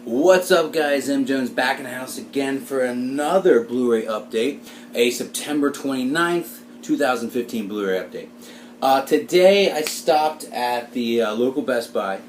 What's up, guys? M. Jones back in the house again for another Blu-ray update, a September 29th, 2015 Blu-ray update. Today I stopped at the local Best Buy,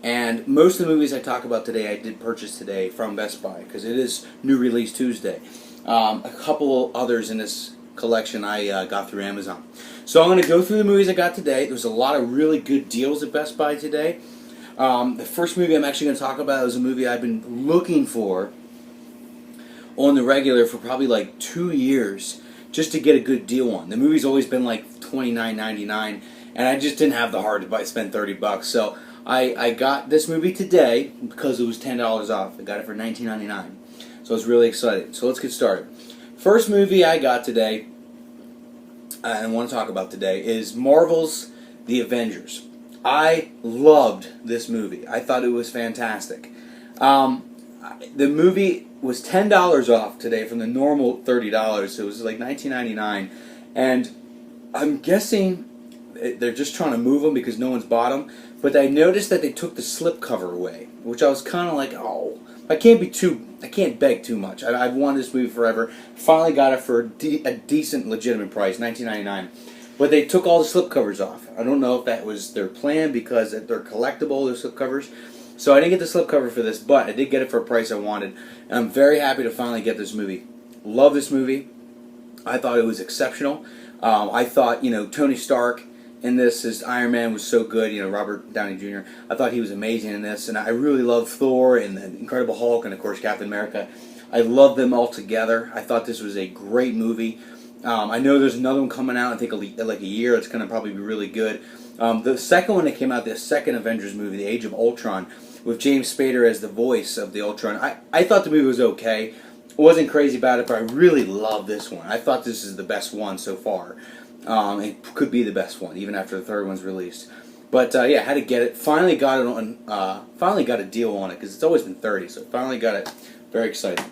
and most of the movies I talk about today I did purchase today from Best Buy because it is New Release Tuesday. A couple others in this collection I got through Amazon. So I'm going to go through the movies I got today. There's a lot of really good deals at Best Buy today. The first movie I'm actually going to talk about is a movie I've been looking for on the regular for probably like 2 years just to get a good deal on. The movie's always been like $29.99, and I just didn't have the heart to spend $30. So I got this movie today because it was $10 off. I got it for $19.99. So I was really excited. So let's get started. First movie I got today, and I want to talk about today, is Marvel's The Avengers. I loved this movie. I thought it was fantastic. The movie was $10 off today from the normal $30, so it was like $19.99. And I'm guessing they're just trying to move them because no one's bought them. But I noticed that they took the slipcover away, which I was kind of like, oh, I can't beg too much. I've wanted this movie forever. Finally got it for a decent, legitimate price, $19.99. But they took all the slipcovers off. I don't know if that was their plan because they're collectible, the slipcovers. So I didn't get the slipcover for this, but I did get it for a price I wanted. And I'm very happy to finally get this movie. Love this movie. I thought it was exceptional. I thought, Tony Stark in this as Iron Man was so good. Robert Downey Jr. I thought he was amazing in this. And I really love Thor and the Incredible Hulk and, of course, Captain America. I love them all together. I thought this was a great movie. I know there's another one coming out, I think like a year. It's going to probably be really good. The second one that came out, the second Avengers movie, The Age of Ultron, with James Spader as the voice of the Ultron, I thought the movie was okay. I wasn't crazy about it, but I really love this one. I thought this is the best one so far. It could be the best one, even after the third one's released. But yeah, I had to get it. Finally got it on. Finally got a deal on it because it's always been $30, so finally got it. Very excited.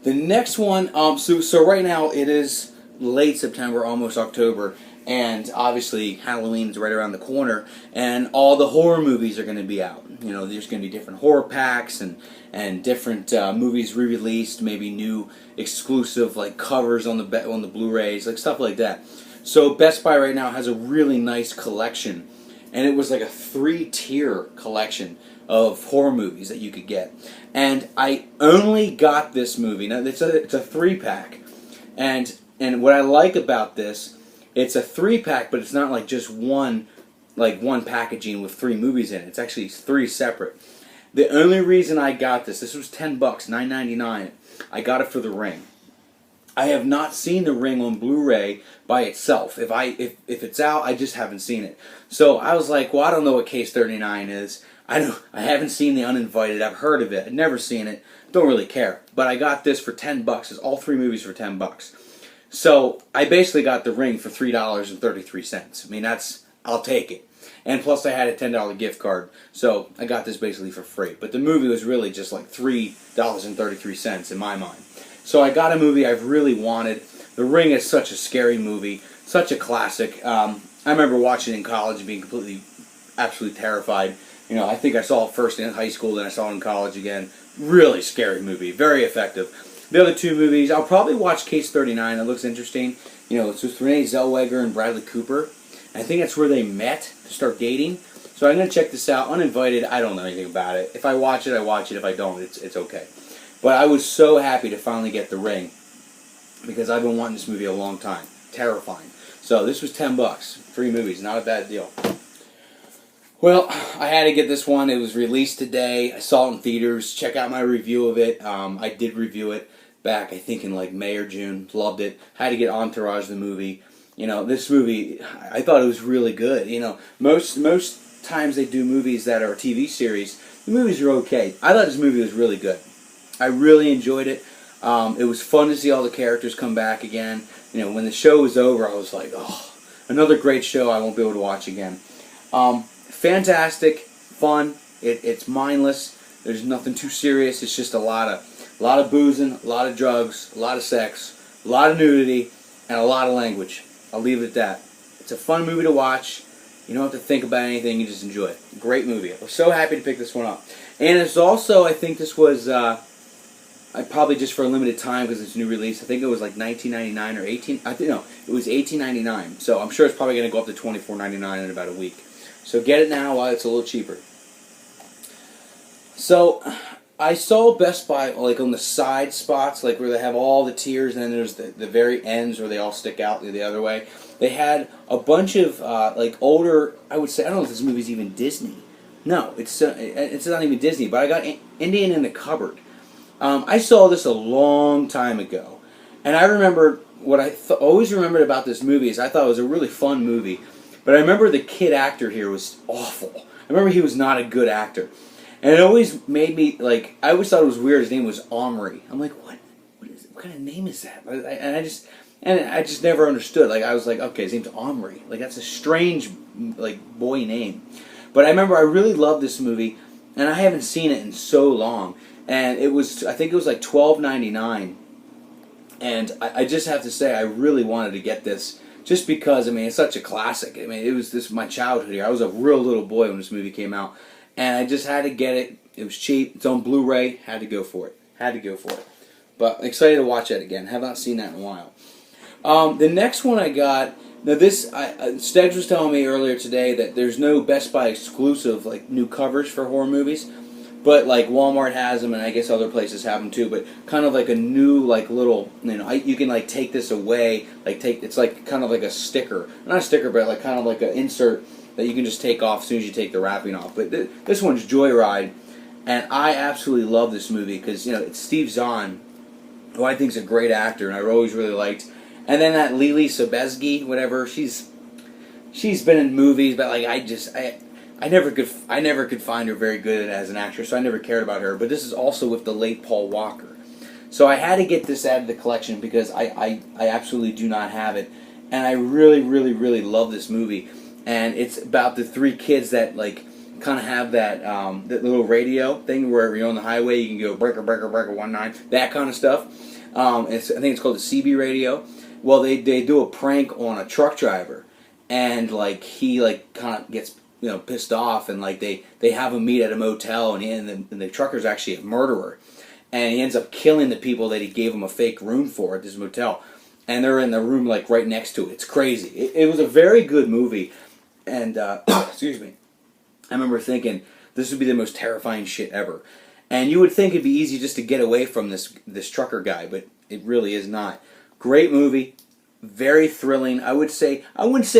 The next one, so right now it is late September, almost October, and obviously Halloween is right around the corner, and all the horror movies are going to be out. There's going to be different horror packs and different movies re-released, maybe new exclusive like covers on the Blu-rays, like stuff like that. So Best Buy right now has a really nice collection, and it was like a 3-tier collection of horror movies that you could get. And I only got this movie. Now it's a 3-pack. And what I like about this, it's a 3-pack, but it's not like just one packaging with 3 movies in it. It's actually 3 separate. The only reason I got this was $10, $9.99. I got it for The Ring. I have not seen The Ring on Blu-ray by itself. If it's out, I just haven't seen it. So I was like, well, I don't know what Case 39 is. I haven't seen The Uninvited. I've heard of it. I've never seen it. Don't really care. But I got this for $10. It's all 3 movies for $10. So I basically got The Ring for $3.33. I mean, I'll take it. And plus I had a $10 gift card. So I got this basically for free. But the movie was really just like $3.33 in my mind. So I got a movie I've really wanted. The Ring is such a scary movie. Such a classic. I remember watching it in college and being absolutely terrified. I think I saw it first in high school, then I saw it in college again. Really scary movie. Very effective. The other 2 movies, I'll probably watch Case 39. It looks interesting. It's with Renee Zellweger and Bradley Cooper. I think that's where they met to start dating. So I'm going to check this out. Uninvited, I don't know anything about it. If I watch it, I watch it. If I don't, it's okay. But I was so happy to finally get The Ring because I've been wanting this movie a long time. Terrifying. So this was $10. 3 movies. Not a bad deal. Well, I had to get this one. It was released today. I saw it in theaters. Check out my review of it. I did review it back, I think, in like May or June. Loved it. Had to get Entourage, the movie. This movie, I thought it was really good. Most times they do movies that are TV series, the movies are okay. I thought this movie was really good. I really enjoyed it. It was fun to see all the characters come back again. When the show was over, I was like, oh, another great show I won't be able to watch again. Fantastic, fun. It's mindless. There's nothing too serious. It's just a lot of boozing, a lot of drugs, a lot of sex, a lot of nudity, and a lot of language. I'll leave it at that. It's a fun movie to watch. You don't have to think about anything. You just enjoy it. Great movie. I was so happy to pick this one up. And it's also, I think this was probably just for a limited time because it's a new release. I think it was like $19.99 or $18. No, it was $18.99. So I'm sure it's probably going to go up to $24.99 in about a week. So get it now while it's a little cheaper. So I saw Best Buy like on the side spots, like where they have all the tiers, and then there's the very ends where they all stick out the other way. They had a bunch of like older, I would say, I don't know if this movie's even Disney. No, it's not even Disney, but I got Indian in the Cupboard. I saw this a long time ago, and I remember what I always remembered about this movie is I thought it was a really fun movie, but I remember the kid actor here was awful. I remember he was not a good actor. And it always made me, like, I always thought it was weird. His name was Omri. I'm like, what kind of name is that? And I just never understood. Like, I was like, okay, his name's Omri. Like, that's a strange, like, boy name. But I remember I really loved this movie, and I haven't seen it in so long. And it was, I think it was like $12.99. And I just have to say, I really wanted to get this just because, I mean, it's such a classic. I mean, it was my childhood here. I was a real little boy when this movie came out. And I just had to get it. It was cheap. It's on Blu-ray. Had to go for it. But I'm excited to watch that again. Have not seen that in a while. The next one I got. Now this, Stegs was telling me earlier today that there's no Best Buy exclusive like new covers for horror movies, but like Walmart has them, and I guess other places have them too. But kind of like a new like little, you can like take this away. It's like kind of like a sticker, not a sticker, but like kind of like an insert that you can just take off as soon as you take the wrapping off. But this one's Joyride, and I absolutely love this movie because it's Steve Zahn, who I think is a great actor, and I always really liked. And then that Lily Sobieski, whatever, she's been in movies, but like I never could find her very good as an actress, so I never cared about her. But this is also with the late Paul Walker, so I had to get this out of the collection because I absolutely do not have it, and I really, really, really love this movie. And it's about the three kids that like kind of have that little radio thing where you're on the highway, you can go breaker, breaker, breaker, 19, that kind of stuff. I think it's called the CB radio. Well, they do a prank on a truck driver, and like he like kind of gets pissed off, and like they have him meet at a motel, and the trucker's actually a murderer, and he ends up killing the people that he gave him a fake room for at this motel, and they're in the room like right next to it. It's crazy. It was a very good movie. And, excuse me, I remember thinking, this would be the most terrifying shit ever. And you would think it'd be easy just to get away from this trucker guy, but it really is not. Great movie, very thrilling. I wouldn't say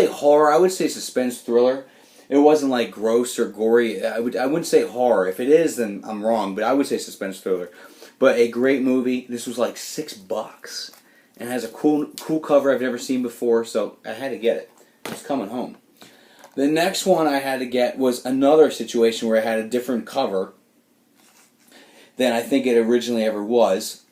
horror, I would say suspense thriller. It wasn't like gross or gory. I wouldn't say horror. If it is, then I'm wrong, but I would say suspense thriller. But a great movie. This was like $6. And it has a cool cover I've never seen before, so I had to get it. It's coming home. The next one I had to get was another situation where I had a different cover than I think it originally ever was,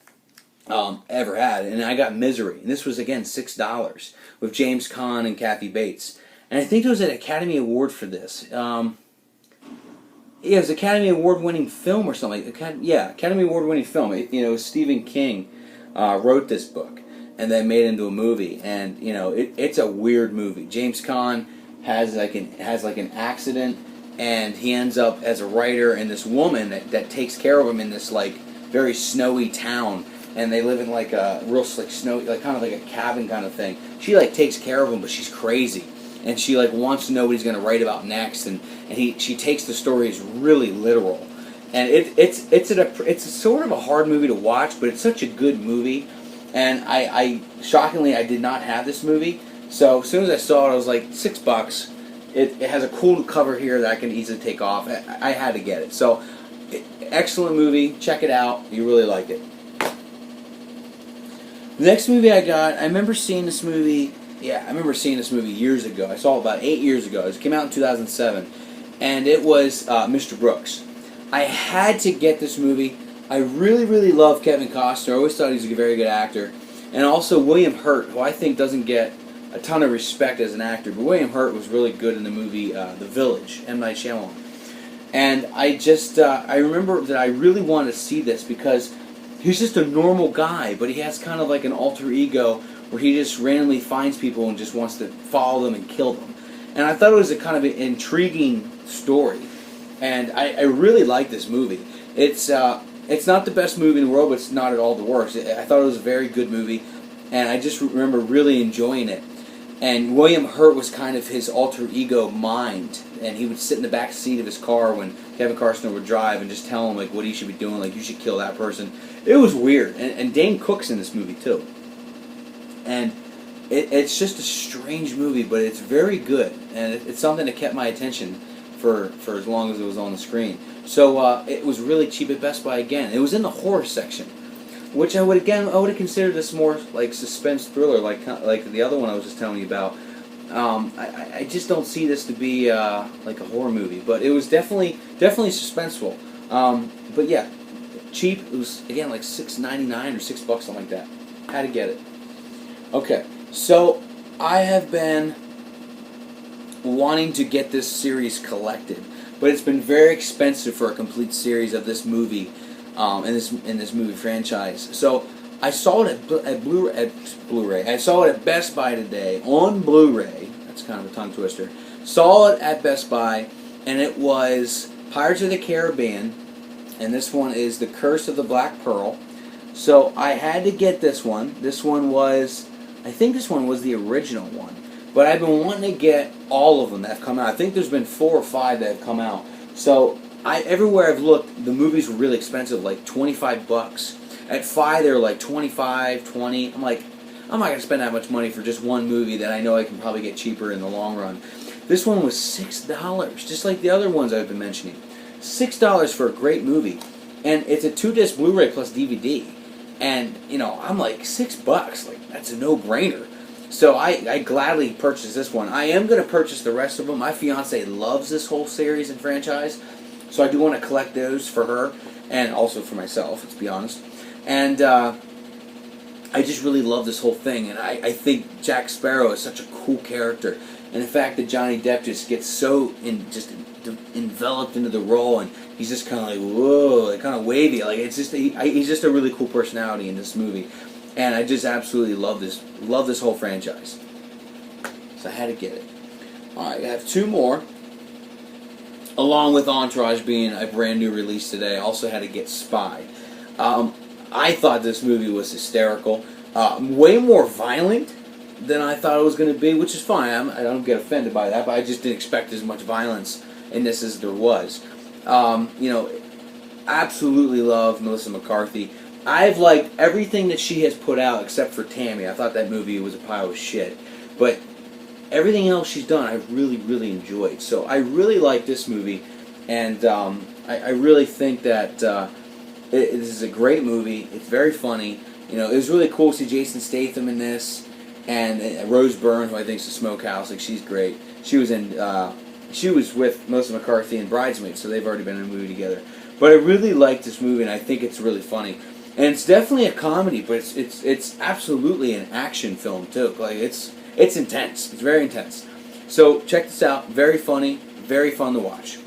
ever had, and I got Misery. And this was, again, $6 with James Caan and Kathy Bates. And I think there was an Academy Award for this. It was Academy Award-winning film or something. Academy Award-winning film. Stephen King wrote this book and then made it into a movie. And, it's a weird movie. James Caan has like an accident, and he ends up as a writer, and this woman that takes care of him in this like very snowy town, and they live in like a real like snowy, like kind of like a cabin kind of thing. She like takes care of him, but she's crazy, and she like wants to know what he's going to write about next, and she takes the stories really literal, and it's a sort of a hard movie to watch, but it's such a good movie, and I shockingly I did not have this movie. So as soon as I saw it, I was like, $6. It has a cool cover here that I can easily take off. I had to get it. So, excellent movie. Check it out. You really like it. The next movie I got, I remember seeing this movie. Yeah, I remember seeing this movie years ago. I saw it about 8 years ago. It came out in 2007, and it was Mr. Brooks. I had to get this movie. I really, really love Kevin Costner. I always thought he was a very good actor, and also William Hurt, who I think doesn't get a ton of respect as an actor, but William Hurt was really good in the movie The Village, M. Night Shyamalan. And I remember that I really wanted to see this because he's just a normal guy, but he has kind of like an alter ego where he just randomly finds people and just wants to follow them and kill them. and I thought it was a kind of an intriguing story, and I really like this movie. It's not the best movie in the world, but it's not at all the worst. I thought it was a very good movie, and I just remember really enjoying it. And William Hurt was kind of his alter ego mind, and he would sit in the back seat of his car when Kevin Costner would drive and just tell him like what he should be doing, like you should kill that person. It was weird, and Dane Cook's in this movie too. And it's just a strange movie, but it's very good, and it's something that kept my attention for as long as it was on the screen. So it was really cheap at Best Buy again. It was in the horror section, which I would have considered this more like suspense thriller, like the other one I was just telling you about. I just don't see this to be like a horror movie, but it was definitely suspenseful. But yeah, cheap. It was again like $6.99 or $6, something like that. Had to get it. Okay, so I have been wanting to get this series collected, but it's been very expensive for a complete series of this movie. In this movie franchise. So I saw it at Blu-ray. I saw it at Best Buy today on Blu-ray. That's kind of a tongue twister. Saw it at Best Buy, and it was Pirates of the Caribbean, and this one is The Curse of the Black Pearl. So I had to get this one. I think this one was the original one, but I've been wanting to get all of them that have come out. I think there's been 4 or 5 that have come out. So everywhere I've looked, the movies were really expensive, like $25. At Fi, they were like $25, $20. I'm like, I'm not going to spend that much money for just one movie that I know I can probably get cheaper in the long run. This one was $6, just like the other ones I've been mentioning. $6 for a great movie. And it's a 2-disc Blu-ray plus DVD. And, I'm like, $6. Like, that's a no-brainer. So I gladly purchased this one. I am going to purchase the rest of them. My fiance loves this whole series and franchise. So I do want to collect those for her, and also for myself, let's be honest. And I just really love this whole thing, and I think Jack Sparrow is such a cool character. And the fact that Johnny Depp just gets so enveloped into the role, and he's just kind of like, whoa, like kind of wavy. Like it's just he's just a really cool personality in this movie. And I just absolutely love this whole franchise. So I had to get it. Alright, I have 2 more. Along with Entourage being a brand new release today, I also had to get Spy. I thought this movie was hysterical. Way more violent than I thought it was going to be, which is fine. I don't get offended by that, but I just didn't expect as much violence in this as there was. Absolutely love Melissa McCarthy. I've liked everything that she has put out except for Tammy. I thought that movie was a pile of shit. But everything else she's done, I've really, really enjoyed. So I really like this movie, and I really think that this is a great movie. It's very funny. It was really cool to see Jason Statham in this, and Rose Byrne, who I think is a Smokehouse. Like, she's great. She was with Melissa McCarthy in Bridesmaids, so they've already been in a movie together. But I really like this movie, and I think it's really funny. And it's definitely a comedy, but it's absolutely an action film too. Like it's intense. It's very intense. So check this out. Very funny. Very fun to watch.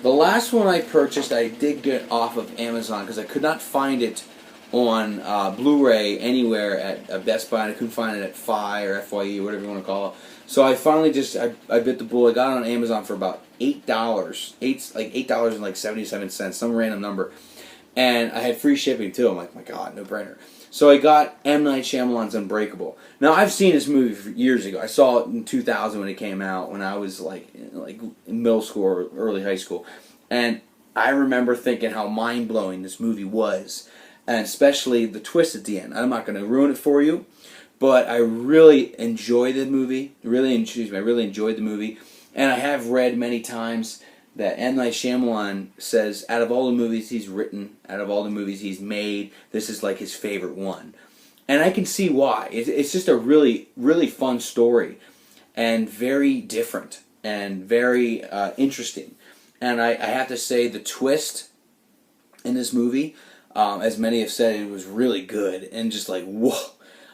The last one I purchased, I did get off of Amazon because I could not find it on Blu-ray anywhere at Best Buy, and I couldn't find it at Fi or FYE, whatever you want to call it. So I finally I bit the bullet. I got it on Amazon for about $8. $8.77, some random number. And I had free shipping too. I'm like, my God, no brainer. So I got M. Night Shyamalan's Unbreakable. Now, I've seen this movie years ago. I saw it in 2000 when it came out, when I was like in middle school or early high school. And I remember thinking how mind-blowing this movie was, and especially the twist at the end. I'm not going to ruin it for you, but I really enjoyed the movie. I really enjoyed the movie. And I have read many times that M. Night Shyamalan says out of all the movies he's written, out of all the movies he's made, this is like his favorite one. And I can see why. It's just a really, really fun story, and very different, and very interesting. And I have to say, the twist in this movie, as many have said, it was really good, and just like, whoa.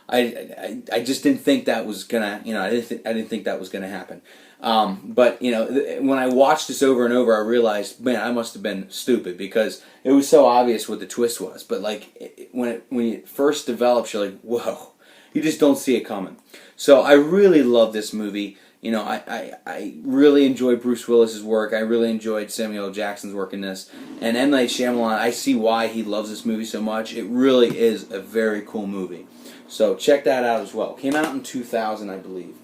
I just didn't think that was gonna, I didn't think that was gonna happen. But when I watched this over and over, I realized, man, I must have been stupid, because it was so obvious what the twist was. But like when it first develops, you're like, whoa, you just don't see it coming. So I really love this movie. You know, I really enjoyed Bruce Willis's work. I really enjoyed Samuel L. Jackson's work in this. And M. Night Shyamalan, I see why he loves this movie so much. It really is a very cool movie. So check that out as well. Came out in 2000, I believe.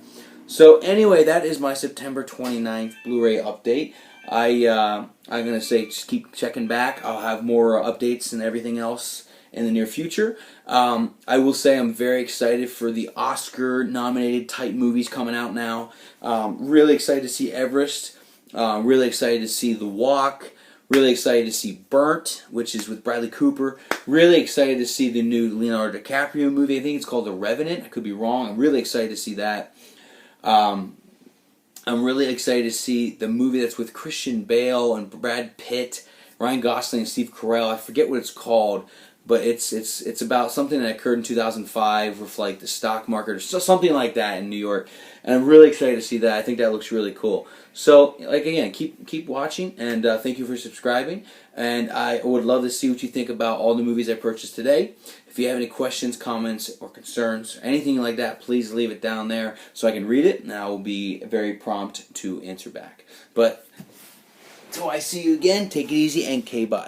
So anyway, that is my September 29th Blu-ray update. I'm going to say just keep checking back. I'll have more updates and everything else in the near future. I will say I'm very excited for the Oscar-nominated type movies coming out now. Really excited to see Everest. Really excited to see The Walk. Really excited to see Burnt, which is with Bradley Cooper. Really excited to see the new Leonardo DiCaprio movie. I think it's called The Revenant. I could be wrong. I'm really excited to see that. I'm really excited to see the movie that's with Christian Bale and Brad Pitt, Ryan Gosling and Steve Carell. I forget what it's called, but it's about something that occurred in 2005 with like the stock market or something like that in New York. And I'm really excited to see that. I think that looks really cool. So, like again, keep watching, and thank you for subscribing. And I would love to see what you think about all the movies I purchased today. If you have any questions, comments, or concerns, or anything like that, please leave it down there so I can read it, and I will be very prompt to answer back. But until I see you again, take it easy and K-bye.